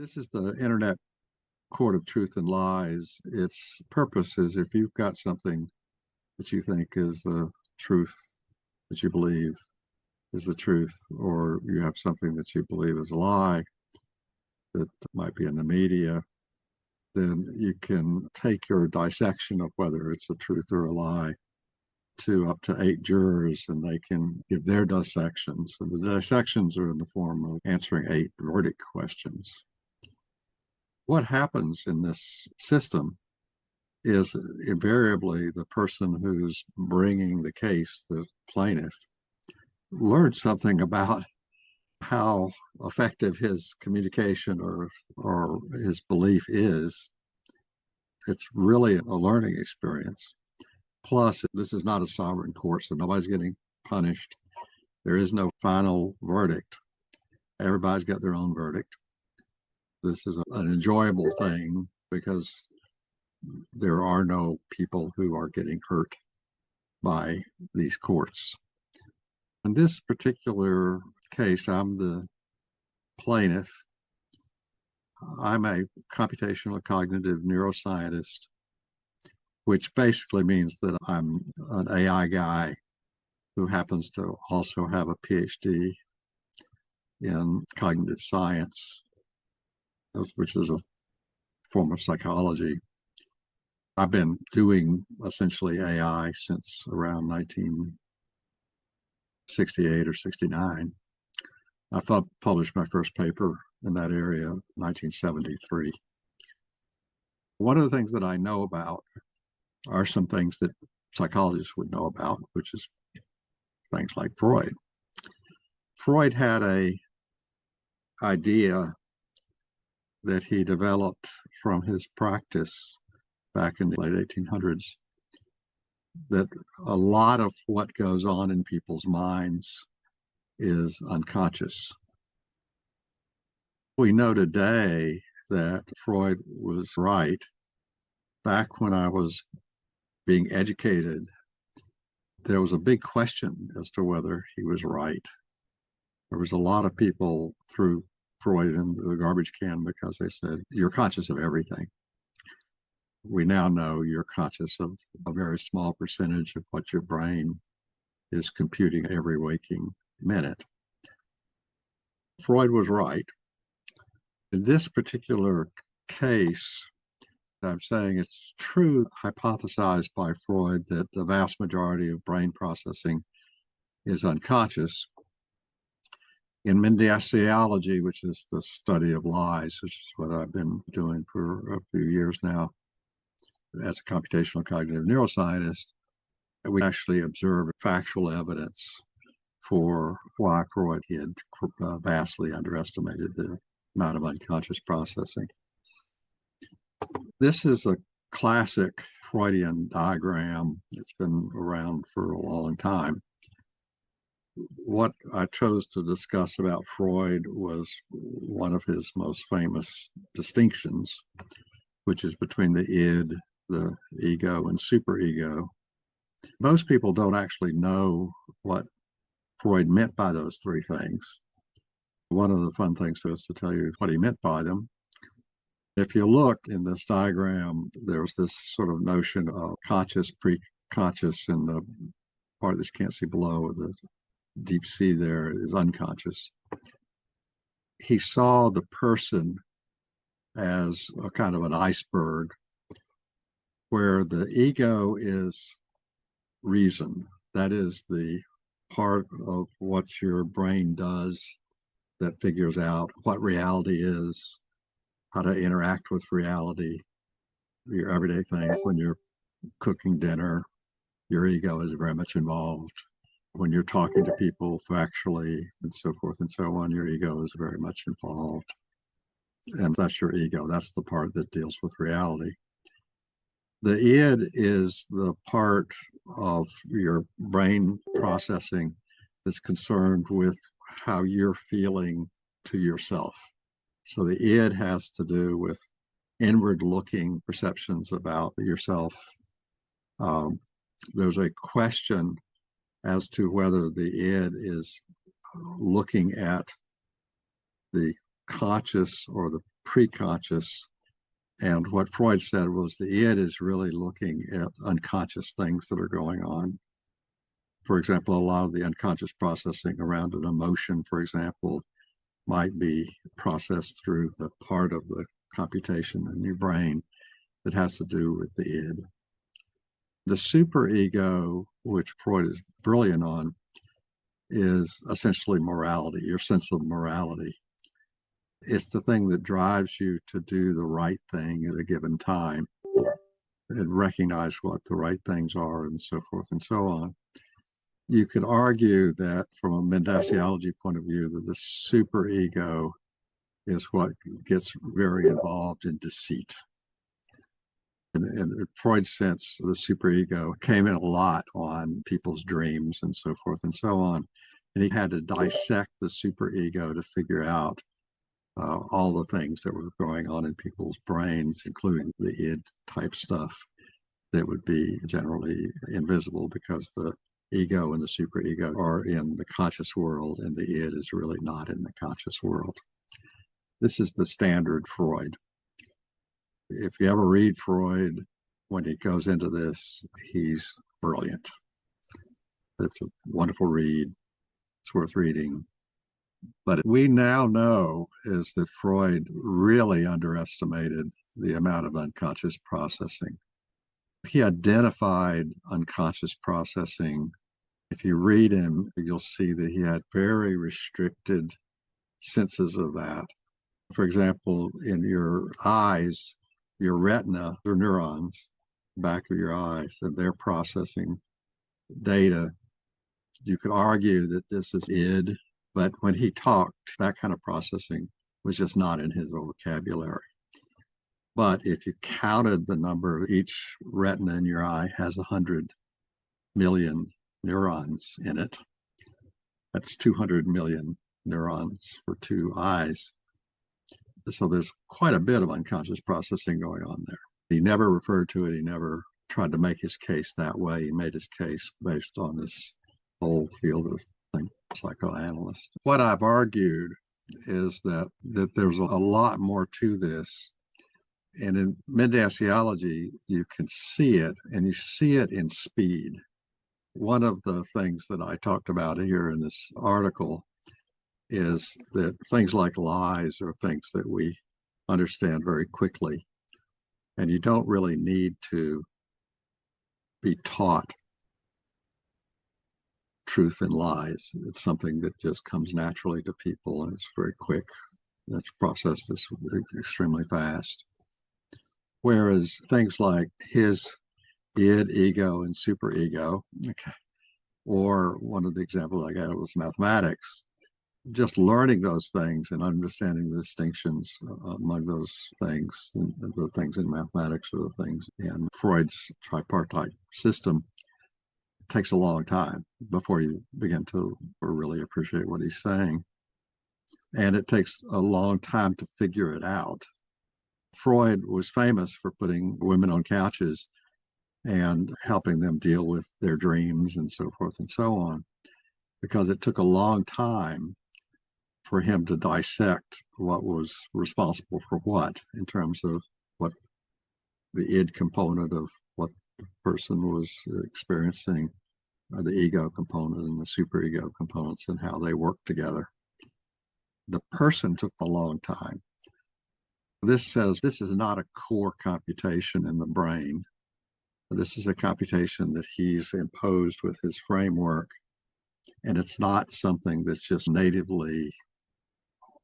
This is the internet court of truth and lies. Its purpose is if you've got something that you think is the truth, that you believe is the truth, or you have something that you believe is a lie that might be in the media, then you can take your dissection of whether it's a truth or a lie to up to 8 jurors, and they can give their dissections. And the dissections are in the form of answering 8 verdict questions. What happens in this system is invariably the person who's bringing the case, the plaintiff, learns something about how effective his communication or his belief is. It's really a learning experience. Plus, this is not a sovereign court, so nobody's getting punished. There is no final verdict. Everybody's got their own verdict. This is an enjoyable thing because there are no people who are getting hurt by these courts. In this particular case, I'm the plaintiff. I'm a computational cognitive neuroscientist, which basically means that I'm an AI guy who happens to also have a PhD in cognitive science, which is a form of psychology. I've been doing essentially AI since around 1968 or 69. I published my first paper in that area in 1973. One of the things that I know about are some things that psychologists would know about, which is things like Freud. Freud had a idea that he developed from his practice back in the late 1800s, that a lot of what goes on in people's minds is unconscious. We know today that Freud was right. Back when I was being educated, there was a big question as to whether he was right. There was a lot of people threw Freud into the garbage can because they said, you're conscious of everything. We now know you're conscious of a very small percentage of what your brain is computing every waking minute. Freud was right. In this particular case, I'm saying it's true, hypothesized by Freud, that the vast majority of brain processing is unconscious. In Mendaciology, which is the study of lies, which is what I've been doing for a few years now as a computational cognitive neuroscientist, we actually observe factual evidence for why Freud had vastly underestimated the amount of unconscious processing. This is a classic Freudian diagram. It's been around for a long time. What I chose to discuss about Freud was one of his most famous distinctions, which is between the id, the ego, and superego. Most people don't actually know what Freud meant by those three things. One of the fun things is to tell you what he meant by them. If you look in this diagram, there's this sort of notion of conscious, pre-conscious, and the part that you can't see below, the deep sea there, is unconscious. He saw the person as a kind of an iceberg, where the ego is reason. That is the part of what your brain does that figures out what reality is, how to interact with reality, your everyday things. When you're cooking dinner, your ego is very much involved. When you're talking to people factually and so forth and so on, your ego is very much involved. And that's your ego. That's the part that deals with reality. The id is the part of your brain processing that's concerned with how you're feeling to yourself. So the id has to do with inward-looking perceptions about yourself. There's a question as to whether the id is looking at the conscious or the preconscious. And what Freud said was the id is really looking at unconscious things that are going on. For example, a lot of the unconscious processing around an emotion, for example, might be processed through the part of the computation in your brain that has to do with the id. The superego, which Freud is brilliant on, is essentially morality, your sense of morality. It's the thing that drives you to do the right thing at a given time and recognize what the right things are and so forth and so on. You could argue that from a Mendaciology point of view, that the superego is what gets very involved in deceit. And in Freud's sense, the superego came in a lot on people's dreams and so forth and so on. And he had to dissect the superego to figure out all the things that were going on in people's brains, including the id type stuff that would be generally invisible because the ego and the superego are in the conscious world and the id is really not in the conscious world. This is the standard Freud. If you ever read Freud, when he goes into this, he's brilliant. It's a wonderful read. It's worth reading. But we now know is that Freud really underestimated the amount of unconscious processing. He identified unconscious processing. If you read him, you'll see that he had very restricted senses of that. For example, in your eyes, your retina are neurons, back of your eyes, and they're processing data. You could argue that this is id, but when he talked, that kind of processing was just not in his vocabulary. But if you counted the number, each retina in your eye has 100 million neurons in it. That's 200 million neurons for two eyes. So there's quite a bit of unconscious processing going on there. He never referred to it. He never tried to make his case that way. He made his case based on this whole field of psychoanalyst. What I've argued is that there's a lot more to this. And in Mendaciology, you can see it, and you see it in speed. One of the things that I talked about here in this article is that things like lies are things that we understand very quickly. And you don't really need to be taught truth and lies. It's something that just comes naturally to people, and it's very quick. That's processed this extremely fast. Whereas things like his id, ego, and superego, okay, or one of the examples I got was mathematics, just learning those things and understanding the distinctions among those things, and the things in mathematics or the things in Freud's tripartite system, takes a long time before you begin to really appreciate what he's saying. And it takes a long time to figure it out. Freud was famous for putting women on couches and helping them deal with their dreams and so forth and so on, because it took a long time for him to dissect what was responsible for what in terms of what the id component of what the person was experiencing, or the ego component and the superego components, and how they work together. The person took a long time. This says this is not a core computation in the brain. This is a computation that he's imposed with his framework, and it's not something that's just natively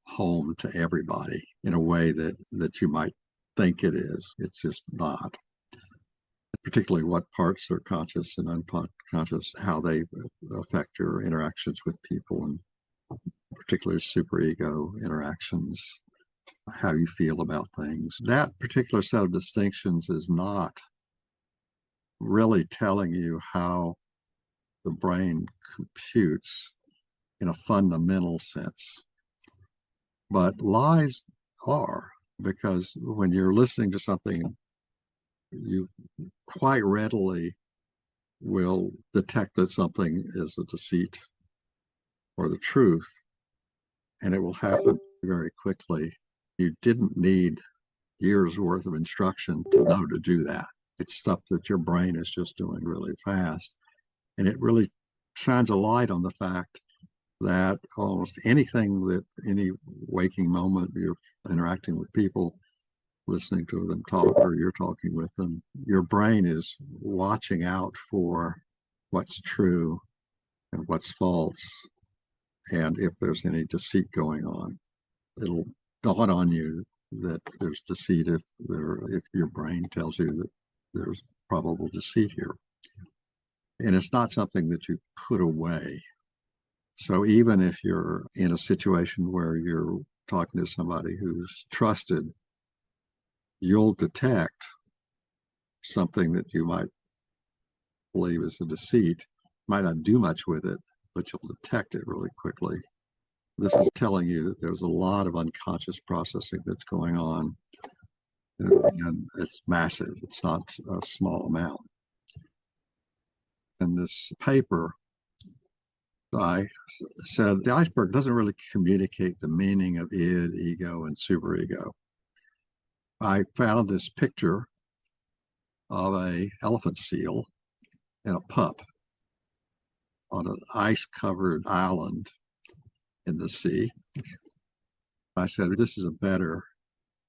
home to everybody in a way that you might think it is. It's just not. Particularly what parts are conscious and unconscious, how they affect your interactions with people, and particularly superego interactions, how you feel about things. That particular set of distinctions is not really telling you how the brain computes in a fundamental sense. But lies are, because when you're listening to something, you quite readily will detect that something is a deceit or the truth, and it will happen very quickly. You didn't need years worth of instruction to know to do that. It's stuff that your brain is just doing really fast. And it really shines a light on the fact that almost anything that any waking moment you're interacting with people, listening to them talk, or you're talking with them, your brain is watching out for what's true and what's false. And if there's any deceit going on, it'll dawn on you that there's deceit if your brain tells you that there's probable deceit here. And it's not something that you put away. So even if you're in a situation where you're talking to somebody who's trusted, you'll detect something that you might believe is a deceit, might not do much with it, but you'll detect it really quickly. This is telling you that there's a lot of unconscious processing that's going on, and it's massive. It's not a small amount. In this paper, I said the iceberg doesn't really communicate the meaning of id, ego, and superego. I found this picture of a elephant seal and a pup on an ice-covered island in the sea. I said, this is a better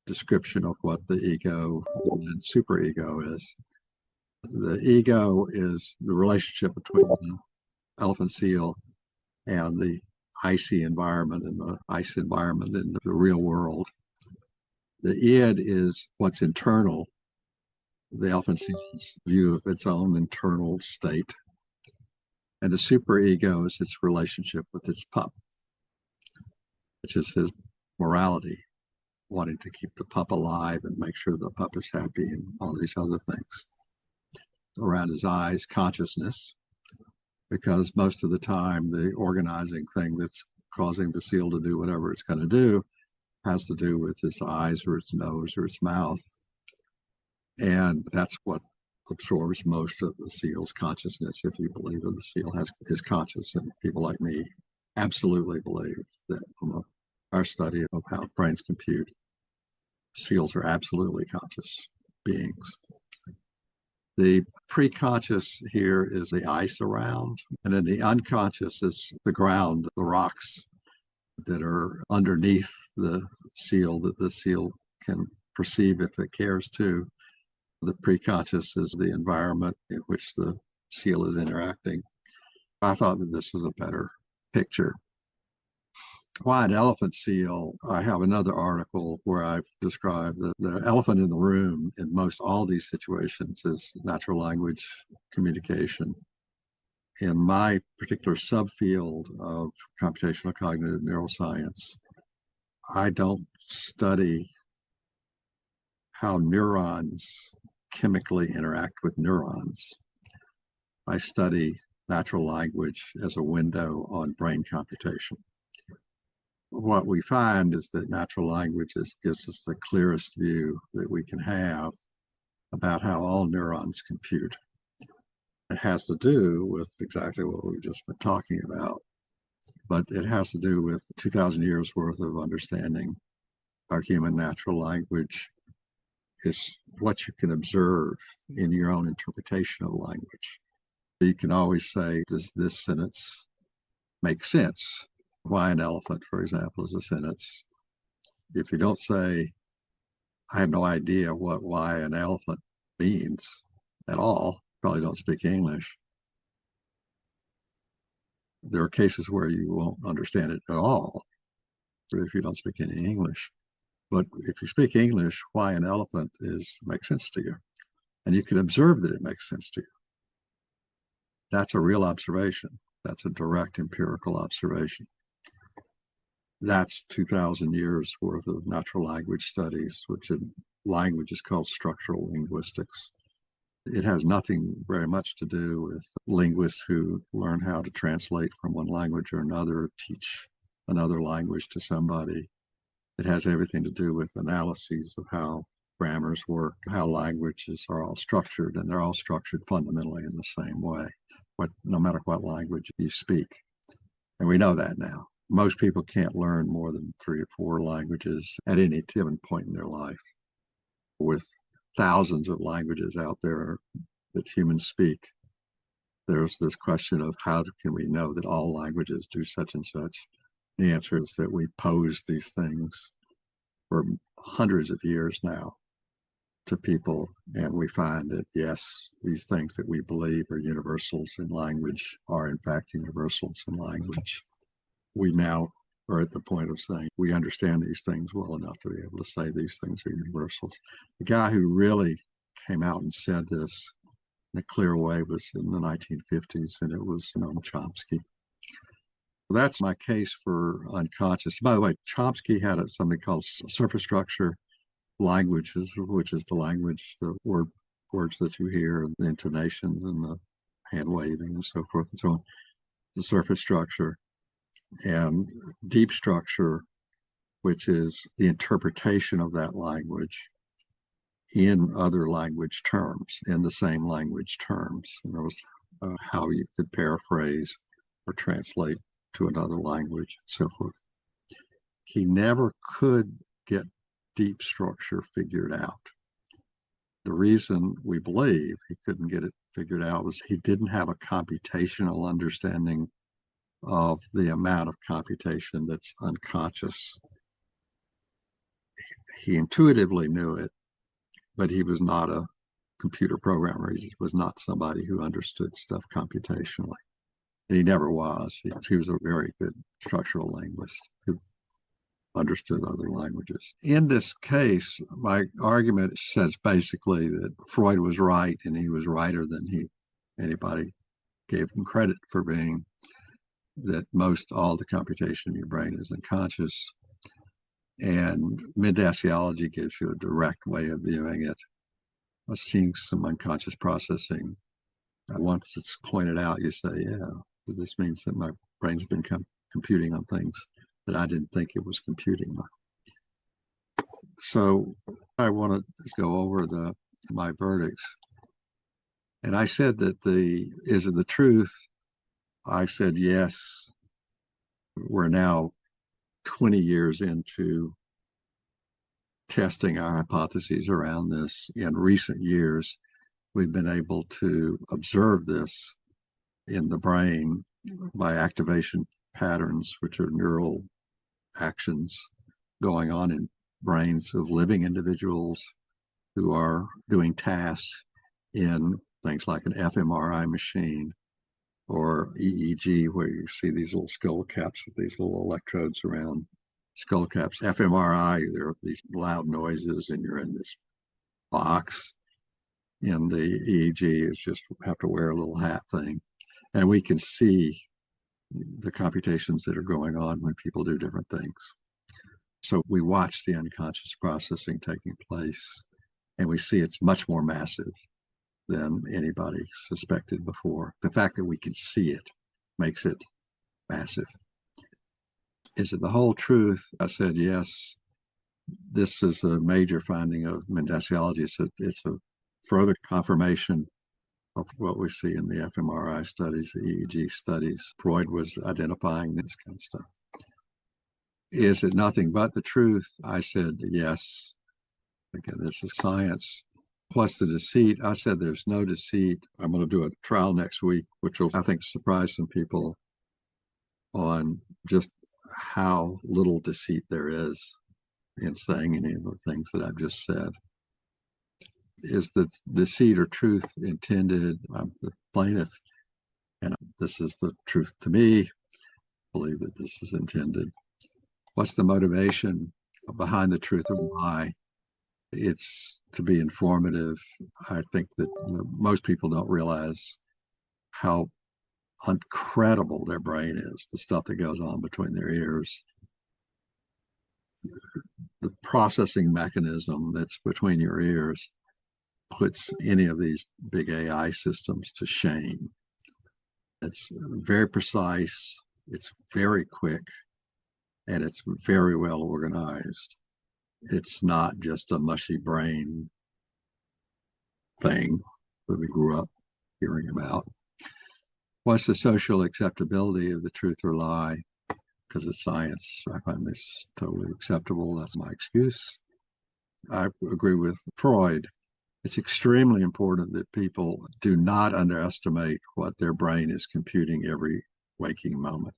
description of what the ego and superego is. The ego is the relationship between the elephant seal and the icy environment and the ice environment in the real world. The id is what's internal, the elephant seal's view of its own internal state. And the superego is its relationship with its pup, which is his morality, wanting to keep the pup alive and make sure the pup is happy and all these other things. Around his eyes, consciousness, because most of the time the organizing thing that's causing the seal to do whatever it's going to do has to do with its eyes or its nose or its mouth. And that's what absorbs most of the seal's consciousness, if you believe that the seal is conscious. And people like me absolutely believe that from our study of how brains compute, seals are absolutely conscious beings. The pre-conscious here is the ice around, and then the unconscious is the ground, the rocks that are underneath the seal that the seal can perceive if it cares to. The pre-conscious is the environment in which the seal is interacting. I thought that this was a better picture. Why an elephant seal? I have another article where I've described the elephant in the room in most all these situations is natural language communication. In my particular subfield of computational cognitive neuroscience, I don't study how neurons chemically interact with neurons. I study natural language as a window on brain computation. What we find is that natural language gives us the clearest view that we can have about how all neurons compute. It has to do with exactly what we've just been talking about, but it has to do with 2,000 years worth of understanding our human natural language is what you can observe in your own interpretation of language. You can always say, does this sentence make sense? Why an elephant, for example, is a sentence. If you don't say, I have no idea what why an elephant means at all, probably don't speak English. There are cases where you won't understand it at all if you don't speak any English. But if you speak English, why an elephant makes sense to you. And you can observe that it makes sense to you. That's a real observation. That's a direct empirical observation. That's 2,000 years worth of natural language studies, which in language is called structural linguistics. It has nothing very much to do with linguists who learn how to translate from one language or another, teach another language to somebody. It has everything to do with analyses of how grammars work, how languages are all structured, and they're all structured fundamentally in the same way, no matter what language you speak. And we know that now. most people can't learn more than 3 or 4 languages at any given point in their life. With thousands of languages out there that humans speak, there's this question of how can we know that all languages do such and such? The answer is that we pose these things for hundreds of years now to people, and we find that yes, these things that we believe are universals in language are in fact universals in language. We now are at the point of saying we understand these things well enough to be able to say these things are universals. The guy who really came out and said this in a clear way was in the 1950s, and it was Noam Chomsky. That's my case for unconscious. By the way, Chomsky had something called surface structure languages, which is the language, the words that you hear, and the intonations and the hand waving and so forth and so on. The surface structure, and deep structure, which is the interpretation of that language in other language terms, in the same language terms. And there was how you could paraphrase or translate to another language, and so forth. He never could get deep structure figured out. The reason we believe he couldn't get it figured out was he didn't have a computational understanding of the amount of computation that's unconscious. He intuitively knew it, but he was not a computer programmer. He was not somebody who understood stuff computationally. And he never was. He was a very good structural linguist who understood other languages. In this case, my argument says basically that Freud was right, and he was righter than anybody gave him credit for being, that most all the computation in your brain is unconscious. And Mendaciology gives you a direct way of viewing it, of seeing some unconscious processing. Once it's pointed out, you say, yeah, this means that my brain's been computing on things that I didn't think it was computing on. So I want to go over my verdicts. And I said that is it the truth? I said yes. We're now 20 years into testing our hypotheses around this. In recent years, we've been able to observe this in the brain by activation patterns, which are neural actions going on in brains of living individuals who are doing tasks in things like an fMRI machine or EEG, where you see these little skull caps with these little electrodes around skull caps. fMRI, there are these loud noises and you're in this box. And the EEG is just have to wear a little hat thing. And we can see the computations that are going on when people do different things. So we watch the unconscious processing taking place, and we see it's much more massive than anybody suspected before. The fact that we can see it makes it massive. Is it the whole truth? I said yes. This is a major finding of Mendaciology. It's a further confirmation of what we see in the fMRI studies, the EEG studies. Freud was identifying this kind of stuff. Is it nothing but the truth? I said yes. Again, this is science. Plus the deceit. I said there's no deceit. I'm going to do a trial next week, which will, I think, surprise some people on just how little deceit there is in saying any of the things that I've just said. Is the deceit or truth intended? I'm the plaintiff, and this is the truth to me. I believe that this is intended. What's the motivation behind the truth or lie? It's to be informative. I think that most people don't realize how incredible their brain is, the stuff that goes on between their ears. The processing mechanism that's between your ears puts any of these big AI systems to shame. It's very precise, it's very quick, and it's very well organized. It's not just a mushy brain thing that we grew up hearing about. What's the social acceptability of the truth or lie? because it's science. I find this totally acceptable. That's my excuse. I agree with Freud. It's extremely important that people do not underestimate what their brain is computing every waking moment.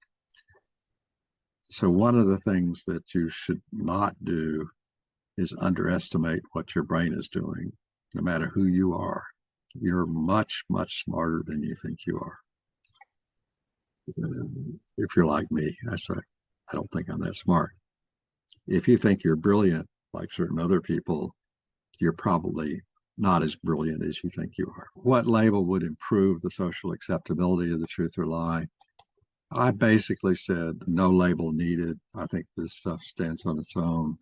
So one of the things that you should not do is underestimate what your brain is doing, no matter who you are. You're much, much smarter than you think you are. If you're like me, I don't think I'm that smart. If you think you're brilliant, like certain other people, you're probably not as brilliant as you think you are. What label would improve the social acceptability of the truth or lie? I basically said no label needed. I think this stuff stands on its own.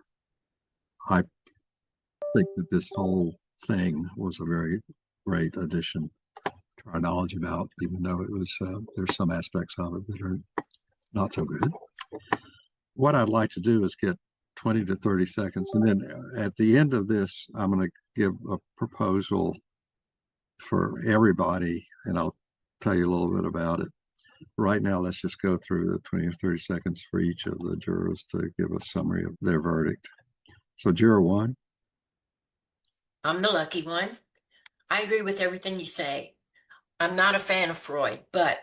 I think that this whole thing was a very great addition to our knowledge about, even though it was there's some aspects of it that are not so good. What I'd like to do is get 20 to 30 seconds, and then at the end of this, I'm going to give a proposal for everybody, and I'll tell you a little bit about it. Right now, let's just go through the 20 or 30 seconds for each of the jurors to give a summary of their verdict. So, Juror 1. I'm the lucky one. I agree with everything you say. I'm not a fan of Freud, but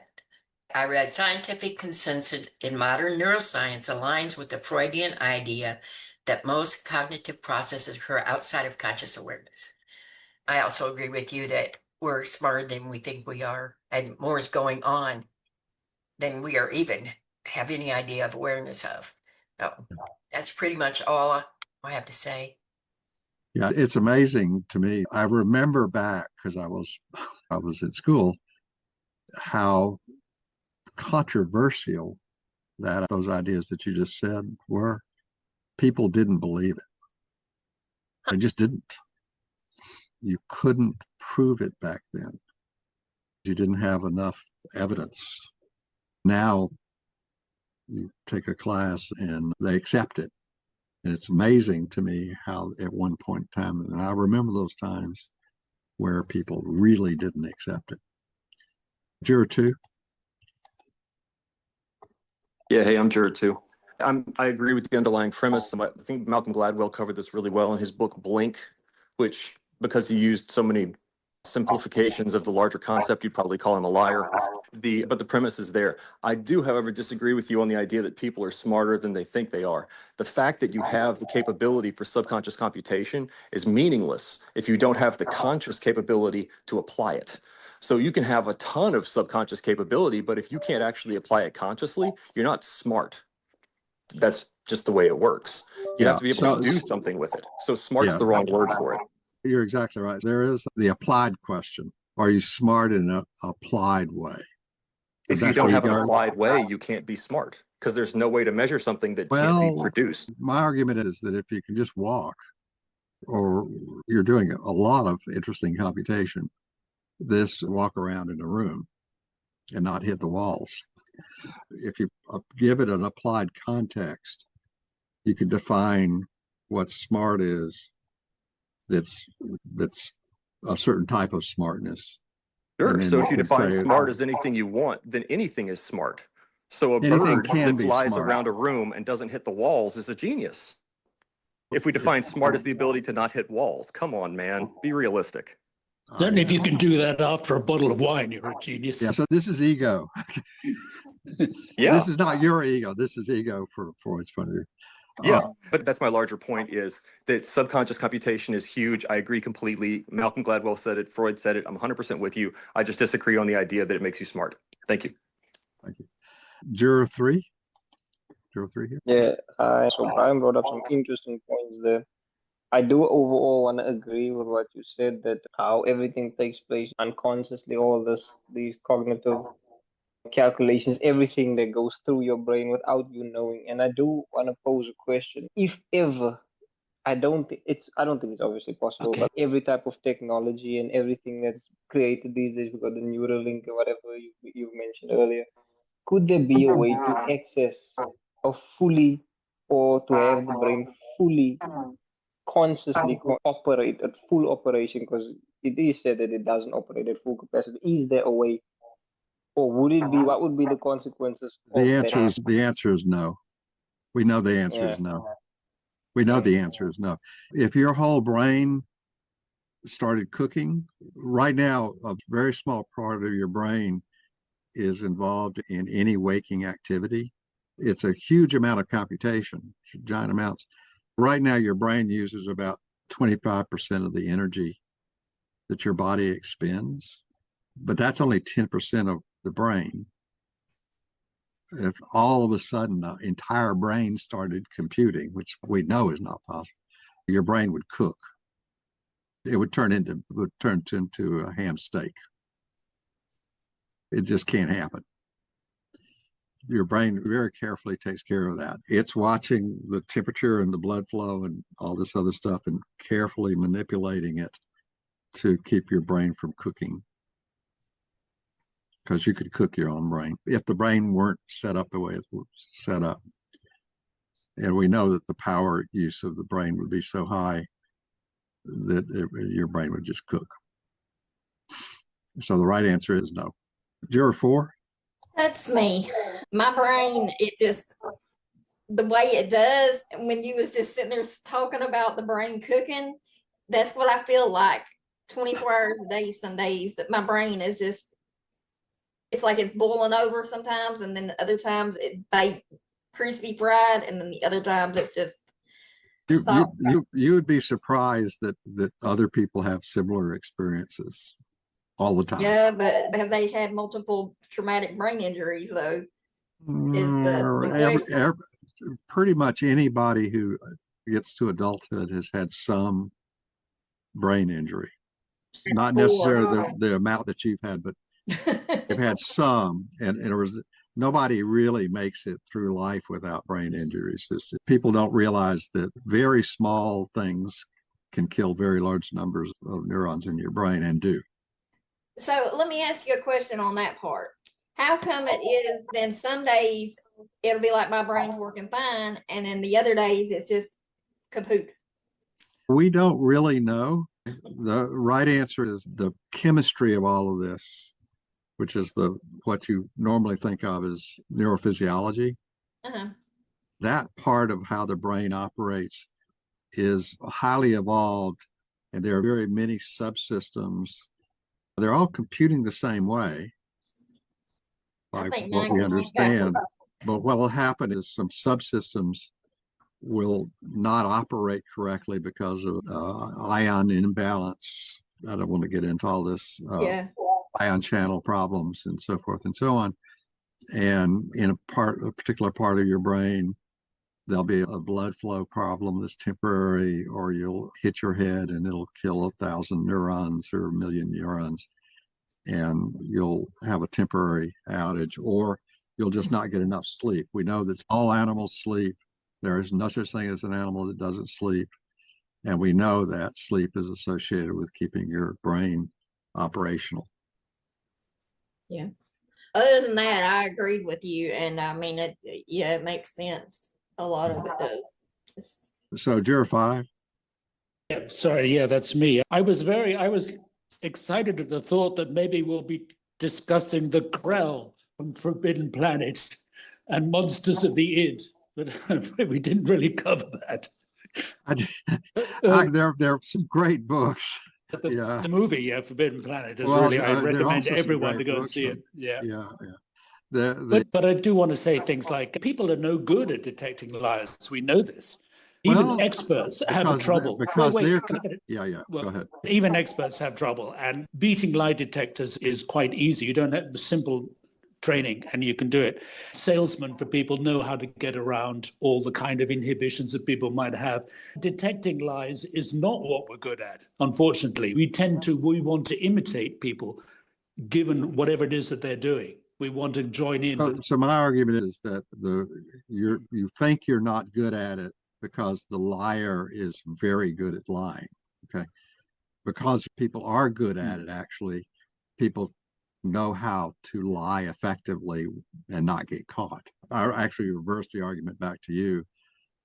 I read scientific consensus in modern neuroscience aligns with the Freudian idea that most cognitive processes occur outside of conscious awareness. I also agree with you that we're smarter than we think we are, and more is going on than we are even have any idea of awareness of. So that's pretty much all I have to say. Yeah, it's amazing to me. I remember back, because I was in school, how controversial that those ideas that you just said were. People didn't believe it. They just didn't. You couldn't prove it back then. You didn't have enough evidence. Now you take a class and they accept it. And it's amazing to me how at one point in time, and I remember those times where people really didn't accept it. Juror 2. Yeah, hey, I'm Juror 2. I agree with the underlying premise. I think Malcolm Gladwell covered this really well in his book Blink, which, because he used so many simplifications of the larger concept, you'd probably call him a liar. But the premise is there. I do, however, disagree with you on the idea that people are smarter than they think they are. The fact that you have the capability for subconscious computation is meaningless if you don't have the conscious capability to apply it. So you can have a ton of subconscious capability, but if you can't actually apply it consciously, you're not smart. That's just the way it works. You have to be able to do something with it. So smart's the wrong word for it. You're exactly right. There is the applied question. Are you smart in an applied way? If you don't have an applied way, you can't be smart, because there's no way to measure something that can't be produced. My argument is that if you can just walk, or you're doing a lot of interesting computation, this walk around in a room and not hit the walls. If you give it an applied context, you can define what smart is. That's a certain type of smartness. Sure. So if you define smart as anything you want, then anything is smart. So a bird that flies around a room and doesn't hit the walls is a genius. If we define smart as the ability to not hit walls, come on, man, be realistic. Certainly, if you can do that after a bottle of wine, you're a genius. Yeah, so this is ego. Yeah. This is not your ego. This is ego for Freud's point of view. Yeah, but that's my larger point, is that subconscious computation is huge. I agree completely. Malcolm Gladwell said it. Freud said it. I'm 100% with you. I just disagree on the idea that it makes you smart. Thank you. Thank you. Juror 3. Juror 3 here. Yeah, so Brian brought up some interesting points there. I do overall want to agree with what you said, that how everything takes place unconsciously, these cognitive calculations, everything that goes through your brain without you knowing. And I do want to pose a question. If ever, I don't think it's obviously possible, but every type of technology and everything that's created these days, we've got the Neuralink or whatever you mentioned earlier, could there be a way to access or to have the brain fully consciously operate at full operation? Because it is said that it doesn't operate at full capacity. Is there a way Or would it be, what would be the consequences of The that? answer is no. We know the answer is no. We know the answer is no. If your whole brain started cooking, right now, a very small part of your brain is involved in any waking activity. It's a huge amount of computation, giant amounts. Right now, your brain uses about 25% of the energy that your body expends, but that's only 10% of the brain. If all of a sudden the entire brain started computing, which we know is not possible, your brain would cook. It would turn into a ham steak. It just can't happen. Your brain very carefully takes care of that. It's watching the temperature and the blood flow and all this other stuff and carefully manipulating it to keep your brain from cooking. Because you could cook your own brain if the brain weren't set up the way it was set up. And we know that the power use of the brain would be so high that your brain would just cook. So the right answer is no. Juror 4? That's me. My brain, it just, the way it does, when you was just sitting there talking about the brain cooking, that's what I feel like 24 hours a day, some days, that my brain is just, it's like it's boiling over sometimes, and then the other times it's baked, crispy fried, and then the other times it just you would be surprised that other people have similar experiences all the time. Yeah, but have they had multiple traumatic brain injuries though? Pretty much anybody who gets to adulthood has had some brain injury. Not necessarily the amount that you've had, but they've had some, and it was nobody really makes it through life without brain injuries. People don't realize that very small things can kill very large numbers of neurons in your brain, and do. So let me ask you a question on that part. How come it is then some days it'll be like my brain's working fine, and then the other days it's just kaput? We don't really know. The right answer is the chemistry of all of this, which is what you normally think of as neurophysiology. Uh-huh. That part of how the brain operates is highly evolved, and there are very many subsystems. They're all computing the same way, by what we understand. But what will happen is some subsystems will not operate correctly because of ion imbalance. I don't want to get into all this. Ion channel problems and so forth and so on. And in a particular part of your brain, there'll be a blood flow problem that's temporary, or you'll hit your head and it'll kill 1,000 neurons or 1,000,000 neurons, and you'll have a temporary outage, or you'll just not get enough sleep. We know that all animals sleep. There is no such thing as an animal that doesn't sleep. And we know that sleep is associated with keeping your brain operational. Yeah. Other than that, I agreed with you, and I mean it makes sense. A lot of it does. So Juror 5? Yeah, sorry, yeah, that's me. I was excited at the thought that maybe we'll be discussing the Krell from Forbidden Planet and Monsters of the Id, but we didn't really cover that. There are some great books. The movie, Forbidden Planet, is really, I recommend everyone to go and see it. Yeah. But I do want to say things like, people are no good at detecting liars. We know this. Even experts have trouble. Because go ahead. Even experts have trouble, and beating lie detectors is quite easy. You don't have simple training, and you can do it. Salesmen, for people, know how to get around all the kind of inhibitions that people might have. Detecting lies is not what we're good at, unfortunately. We want to imitate people, given whatever it is that they're doing. We want to join in. So my argument is that you think you're not good at it because the liar is very good at lying. Okay, because people are good at it. Actually, people know how to lie effectively and not get caught. I actually reverse the argument back to you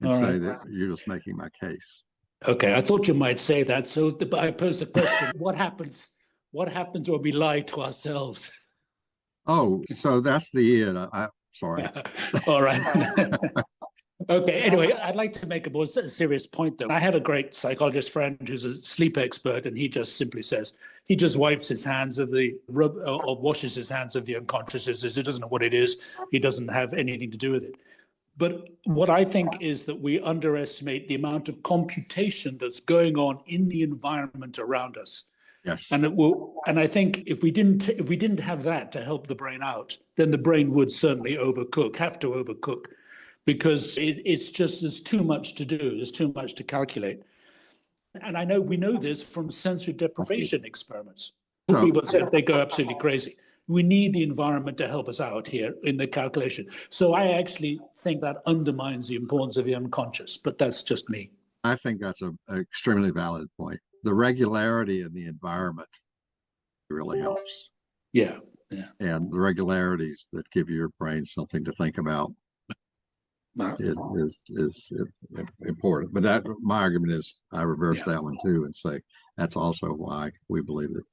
and say that you're just making my case. Okay, I thought you might say that. So I posed a question: what happens when we lie to ourselves? Oh, so that's the end. Sorry. All right. Okay, anyway, I'd like to make a more serious point, though. I have a great psychologist friend who's a sleep expert, and he just simply says he just wipes his hands of the rub or washes his hands of the unconscious. He doesn't know what it is. He doesn't have anything to do with it. But what I think is that we underestimate the amount of computation that's going on in the environment around us. Yes. And I think if we didn't have that to help the brain out, then the brain would certainly have to overcook, because it's just there's too much to do, there's too much to calculate. And we know this from sensory deprivation experiments. People said they go absolutely crazy. We need the environment to help us out here in the calculation. So I actually think that undermines the importance of the unconscious, but that's just me. I think that's an extremely valid point. The regularity in the environment really helps. Yeah. And the regularities that give your brain something to think about is important. But my argument is I reverse that one too and say that's also why we believe that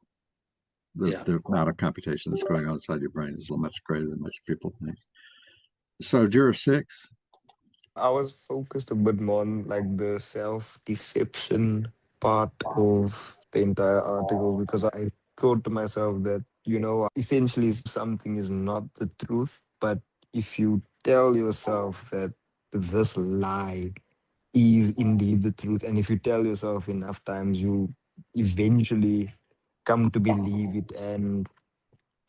the amount of computation that's going on inside your brain is much greater than most people think. So Juror 6. I was focused a bit more on like the self-deception part of the entire article, because I thought to myself that, essentially something is not the truth, but if you tell yourself that this lie is indeed the truth, and if you tell yourself enough times, you eventually come to believe it. And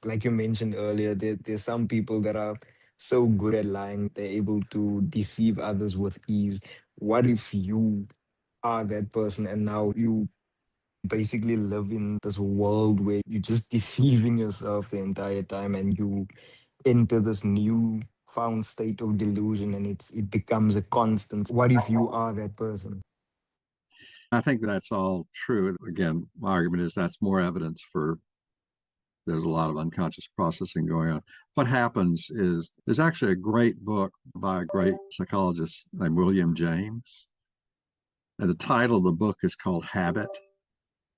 like you mentioned earlier, there's some people that are so good at lying, they're able to deceive others with ease. What if you are that person and now you basically live in this world where you're just deceiving yourself the entire time, and you enter this new found state of delusion, and it becomes a constant. What if you are that person? I think that's all true. Again, my argument is that's more evidence for there's a lot of unconscious processing going on. What happens is there's actually a great book by a great psychologist named William James. And the title of the book is called Habit.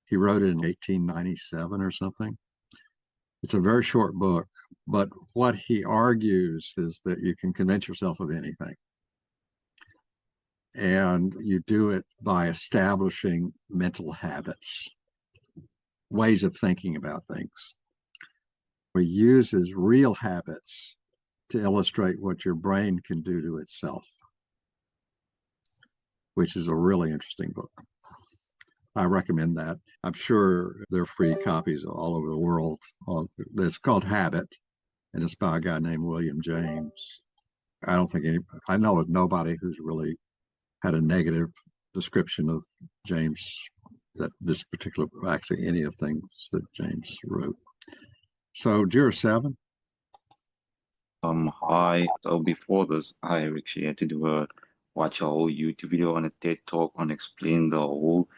He wrote it in 1897 or something. It's a very short book, but what he argues is that you can convince yourself of anything. And you do it by establishing mental habits, ways of thinking about things. He uses real habits to illustrate what your brain can do to itself, which is a really interesting book. I recommend that. I'm sure there are free copies all over the world. It's called Habit, and it's by a guy named William James. I know of nobody who's really had a negative description of James, that this particular, actually any of things that James wrote. So Juror 7. Hi. So before this, I actually had to watch a whole YouTube video on a TED Talk on explaining the whole,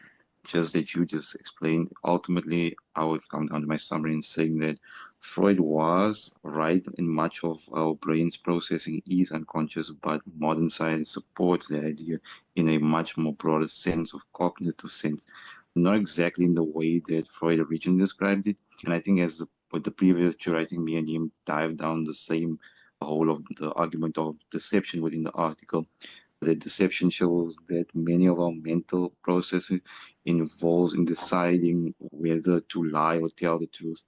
just that you just explained. Ultimately, I would come down to my summary in saying that Freud was right in much of our brain's processing is unconscious, but modern science supports the idea in a much more broader sense of cognitive sense. Not exactly in the way that Freud originally described it. And I think with the previous juror, I think me and him dived down the same whole of the argument of deception within the article. The deception shows that many of our mental processing involves in deciding whether to lie or tell the truth.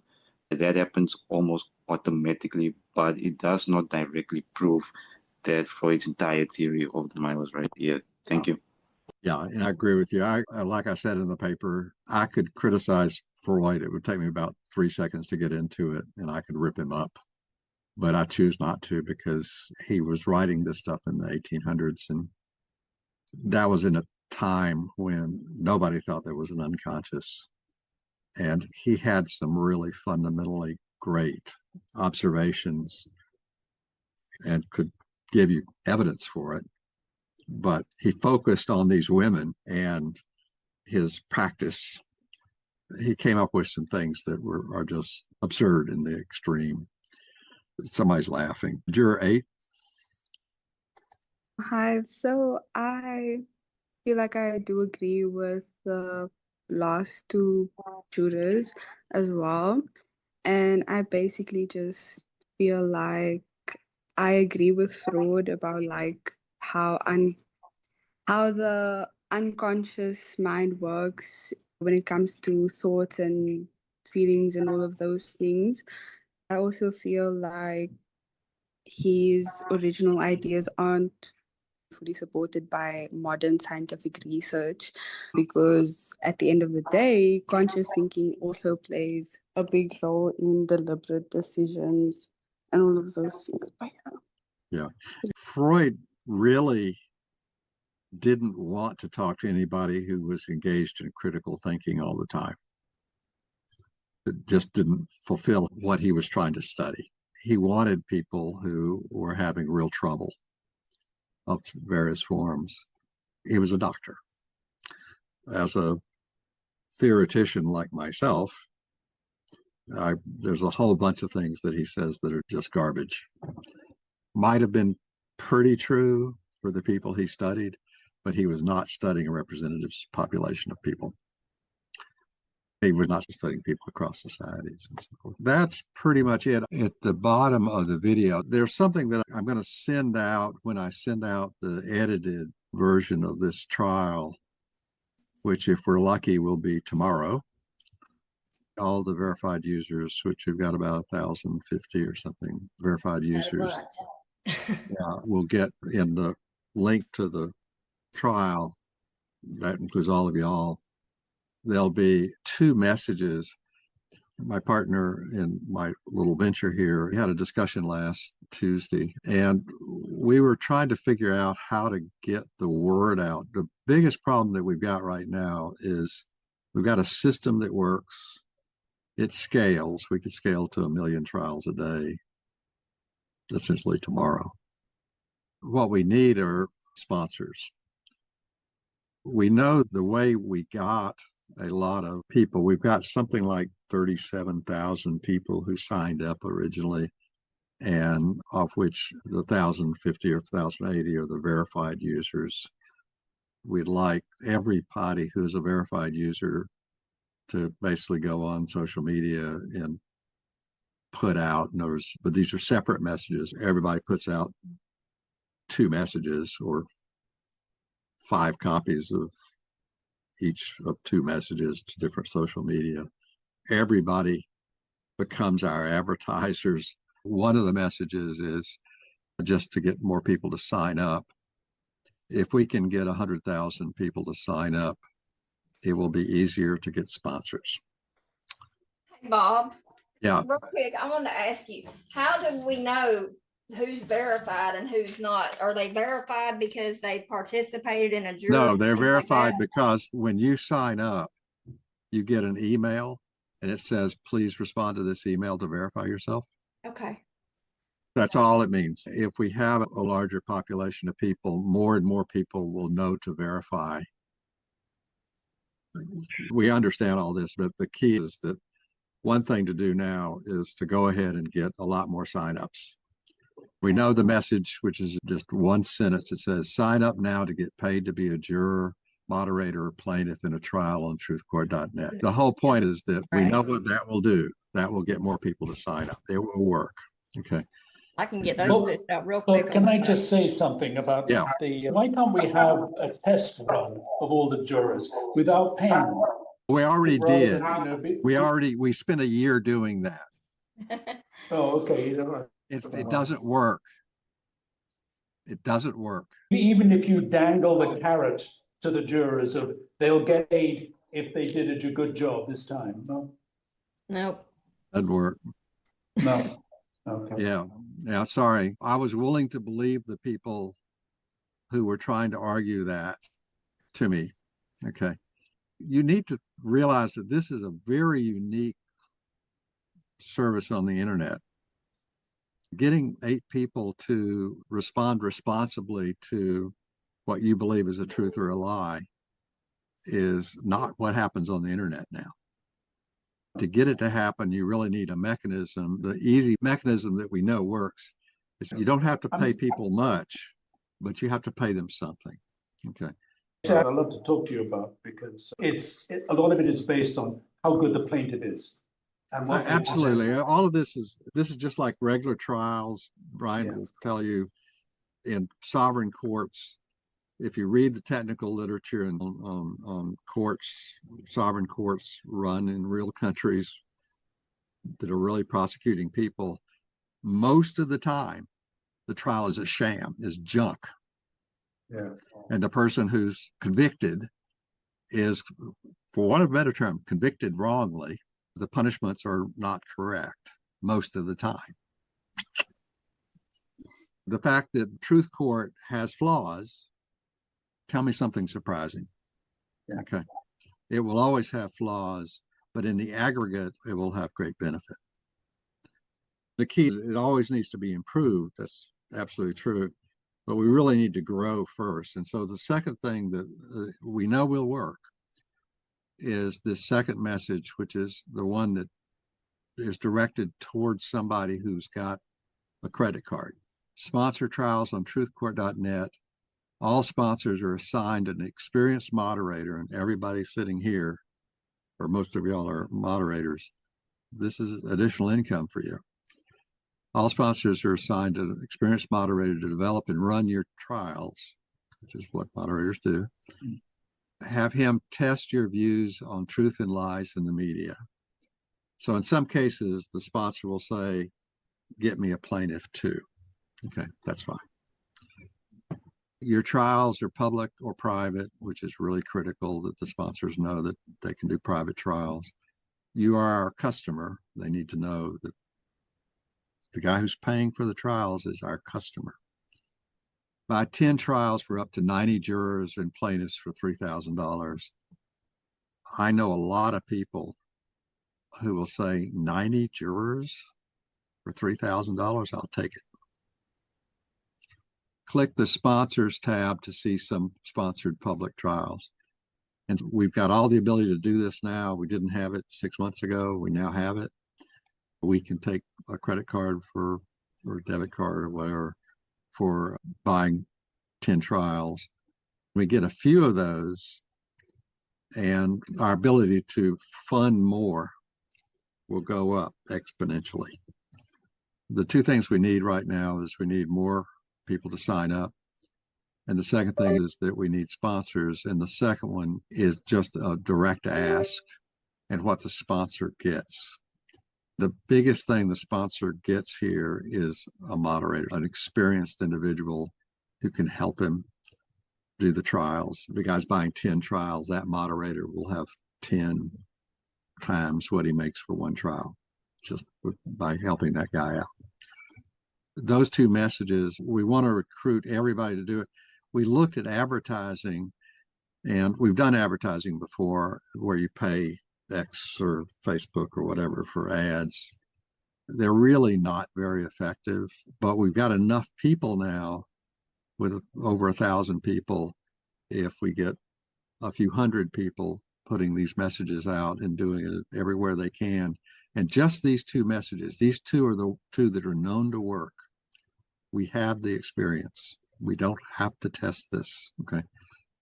That happens almost automatically, but it does not directly prove that Freud's entire theory of the mind was right. Yeah, thank you. Yeah, and I agree with you. Like I said in the paper, I could criticize Freud. It would take me about 3 seconds to get into it, and I could rip him up. But I choose not to, because he was writing this stuff in the 1800s, and that was in a time when nobody thought there was an unconscious. And he had some really fundamentally great observations and could give you evidence for it. But he focused on these women and his practice. He came up with some things that are just absurd in the extreme. Somebody's laughing. Juror 8. Hi, so I feel like I do agree with the last two jurors as well. And I basically just feel like I agree with Freud about like how the unconscious mind works when it comes to thoughts and feelings and all of those things. I also feel like his original ideas aren't fully supported by modern scientific research because at the end of the day, conscious thinking also plays a big role in deliberate decisions and all of those things. Yeah. Freud really didn't want to talk to anybody who was engaged in critical thinking all the time. It just didn't fulfill what he was trying to study. He wanted people who were having real trouble of various forms. He was a doctor. As a theoretician like myself, there's a whole bunch of things that he says that are just garbage. Might have been pretty true for the people he studied, but he was not studying a representative population of people. He was not studying people across societies and so forth. That's pretty much it. At the bottom of the video, there's something that I'm going to send out when I send out the edited version of this trial, which, if we're lucky, will be tomorrow. All the verified users, which we've got about 1,050 or something verified users, will get in the link to the trial. That includes all of y'all. There'll be 2 messages. My partner in my little venture here, we had a discussion last Tuesday, and we were trying to figure out how to get the word out. The biggest problem that we've got right now is we've got a system that works. It scales. We could scale to 1 million trials a day, essentially tomorrow. What we need are sponsors. We know the way we got a lot of people. We've got something like 37,000 people who signed up originally, and of which the 1,050 or 1,080 are the verified users. We'd like everybody who's a verified user to basically go on social media and put out notice, but these are separate messages. Everybody puts out 2 messages or 5 copies of each of 2 messages to different social media. Everybody becomes our advertisers. One of the messages is just to get more people to sign up. If we can get 100,000 people to sign up, it will be easier to get sponsors. Hey, Bob. Yeah. Real quick, I wanted to ask you, how do we know who's verified and who's not? Are they verified because they participated in a jury? No, they're verified because when you sign up, you get an email and it says, please respond to this email to verify yourself. Okay. That's all it means. If we have a larger population of people, more and more people will know to verify. We understand all this, but the key is that one thing to do now is to go ahead and get a lot more signups. We know the message, which is just one sentence. It says, sign up now to get paid to be a juror, moderator, or plaintiff in a trial on truthcourt.net. The whole point is that we know what that will do. That will get more people to sign up. It will work. Okay. I can get those out real Well, quick. can I just say something about why can't we have a test run of all the jurors without paying them? We already did. Than, we spent a year doing that. Oh, okay. It doesn't work. It doesn't work. Even if you dangle the carrot to the jurors of they'll get paid if they did a good job this time. No. Nope. Doesn't work. No. Okay. Yeah. Sorry. I was willing to believe the people who were trying to argue that to me. Okay. You need to realize that this is a very unique service on the internet. Getting 8 people to respond responsibly to what you believe is a truth or a lie is not what happens on the internet now. To get it to happen, you really need a mechanism. The easy mechanism that we know works is you don't have to pay people much, but you have to pay them something. Okay. I'd love to talk to you about because a lot of it is based on how good the plaintiff is. Absolutely. All of this is just like regular trials. Brian will tell you in sovereign courts, if you read the technical literature and on courts, sovereign courts run in real countries that are really prosecuting people, most of the time the trial is a sham, is junk. Yeah. And the person who's convicted is, for want of a better term, convicted wrongly. The punishments are not correct most of the time. The fact that truth court has flaws, tell me something surprising. Yeah. Okay. It will always have flaws, but in the aggregate, it will have great benefit. The key, it always needs to be improved. That's absolutely true. But we really need to grow first. And so the second thing that we know will work is this second message, which is the one that is directed towards somebody who's got a credit card. Sponsor trials on truthcourt.net. All sponsors are assigned an experienced moderator, and everybody sitting here, or most of y'all are moderators. This is additional income for you. All sponsors are assigned an experienced moderator to develop and run your trials, which is what moderators do. Have him test your views on truth and lies in the media. So in some cases, the sponsor will say, get me a plaintiff too. Okay, that's fine. Your trials are public or private, which is really critical that the sponsors know that they can do private trials. You are our customer. They need to know that the guy who's paying for the trials is our customer. Buy 10 trials for up to 90 jurors and plaintiffs for $3,000. I know a lot of people who will say 90 jurors for $3,000. I'll take it. Click the sponsors tab to see some sponsored public trials. And we've got all the ability to do this now. We didn't have it 6 months ago. We now have it. We can take a credit card or a debit card or whatever for buying 10 trials. We get a few of those, and our ability to fund more will go up exponentially. The two things we need right now is we need more people to sign up. And the second thing is that we need sponsors. And the second one is just a direct ask and what the sponsor gets. The biggest thing the sponsor gets here is a moderator, an experienced individual who can help him do the trials. If the guy's buying 10 trials, that moderator will have 10 times what he makes for one trial, just by helping that guy out. Those two messages, we want to recruit everybody to do it. We looked at advertising, and we've done advertising before where you pay X or Facebook or whatever for ads. They're really not very effective, but we've got enough people now with over 1,000 people. If we get a few hundred people putting these messages out and doing it everywhere they can, and just these two messages, these two are the two that are known to work. We have the experience. We don't have to test this. Okay.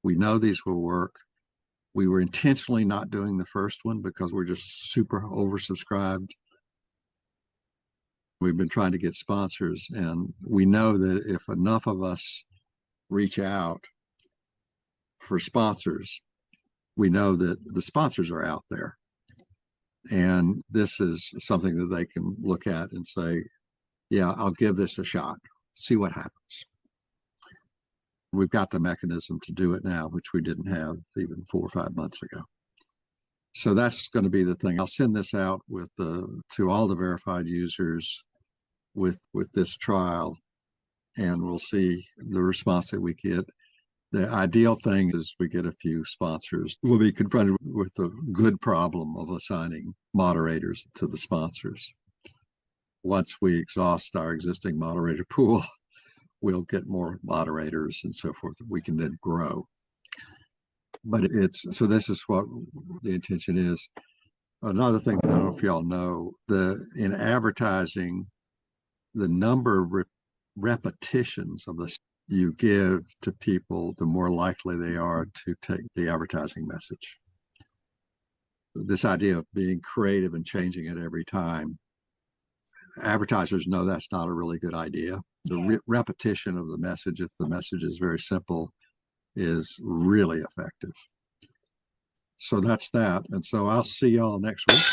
We know these will work. We were intentionally not doing the first one because we're just super oversubscribed. We've been trying to get sponsors, and we know that if enough of us reach out for sponsors, we know that the sponsors are out there. And this is something that they can look at and say, yeah, I'll give this a shot, see what happens. We've got the mechanism to do it now, which we didn't have even 4 or 5 months ago. So that's going to be the thing. I'll send this out to all the verified users with this trial, and we'll see the response that we get. The ideal thing is we get a few sponsors. We'll be confronted with the good problem of assigning moderators to the sponsors. Once we exhaust our existing moderator pool, we'll get more moderators and so forth. We can then grow. But so this is what the intention is. Another thing, I don't know if y'all know, in advertising, the number of repetitions of this you give to people, the more likely they are to take the advertising message. this idea of being creative and changing it every time. Advertisers know that's not a really good idea. The repetition of the message, if the message is very simple, is really effective. So that's that. And so I'll see y'all next week.